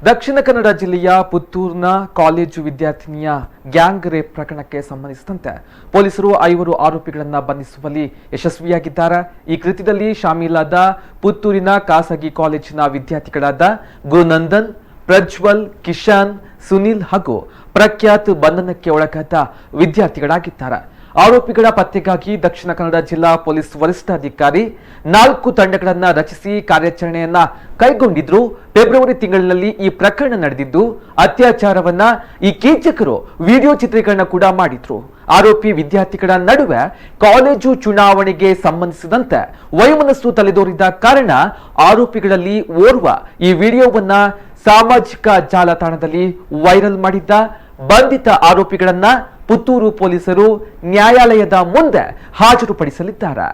ದಕ್ಷಿಣ ಕನ್ನಡ ಜಿಲ್ಲೆಯ ಪುತ್ತೂರಿನ college ವಿದ್ಯಾರ್ಥಿನಿಯ gang rape ಪ್ರಕರಣಕ್ಕೆ ಸಂಬಂಧಿಸಿದಂತೆ ಪೊಲೀಸರು 5 ಆರೋಪಿಗಳನ್ನು ಬಂಧಿಸುವಲ್ಲಿ ಯಶಸ್ವಿಯಾಗಿದ್ದಾರೆ. ಈ ಕೃತ್ಯದಲ್ಲಿ ಶಾಮೀಲಾದ ಪುತ್ತೂರಿನ ಖಾಸಗಿ ಕಾಲೇಜಿನ ವಿದ್ಯಾರ್ಥಿಗಳಾದ ಗುರುನಂದನ್, ಪ್ರಜ್ವಲ್, ಕಿಶನ್, ಸುನಿಲ್ ಹಾಗೂ ಪ್ರಖ್ಯಾತ್ ಬಂಧನಕ್ಕೆ ಒಳಗಾದ ವಿದ್ಯಾರ್ಥಿಗಳಾಗಿದ್ದಾರೆ. ಆರೋಪಿಗಳ ಪತ್ತೆಗಾಗಿ ದಕ್ಷಿಣ ಕನ್ನಡ ಜಿಲ್ಲಾ ಪೊಲೀಸ್ ವರಿಷ್ಠಾಧಿಕಾರಿ 4 ತಂಡಗಳನ್ನು ರಚಿಸಿ ಕಾರ್ಯಾಚರಣೆಯನ್ನ ಕೈಗೊಂಡಿದ್ರು. ಫೆಬ್ರವರಿ ತಿಂಗಳಿನಲ್ಲಿ ಈ ಪ್ರಕರಣ ನಡೆದಿದ್ದು, ಅತ್ಯಾಚಾರವನ್ನ ಈ ಕೀಚಕರು ವಿಡಿಯೋ ಚಿತ್ರೀಕರಣ ಕೂಡ ಮಾಡಿದ್ರು. ಆರೋಪಿ ವಿದ್ಯಾರ್ಥಿಗಳ ನಡುವೆ ಕಾಲೇಜು ಚುನಾವಣೆಗೆ ಸಂಬಂಧಿಸಿದಂತೆ ವೈಮನಸ್ಸು ತಲೆದೋರಿದ ಕಾರಣ ಆರೋಪಿಗಳಲ್ಲಿ ಓರ್ವ ಈ ವಿಡಿಯೋವನ್ನ ಸಾಮಾಜಿಕ ಜಾಲತಾಣದಲ್ಲಿ ವೈರಲ್ ಮಾಡಿದ್ದ. ಬಂಧಿತ ಆರೋಪಿಗಳನ್ನ ಪುತ್ತೂರು ಪೊಲೀಸರು ನ್ಯಾಯಾಲಯದ ಮುಂದೆ ಹಾಜರುಪಡಿಸಲಿದ್ದಾರೆ.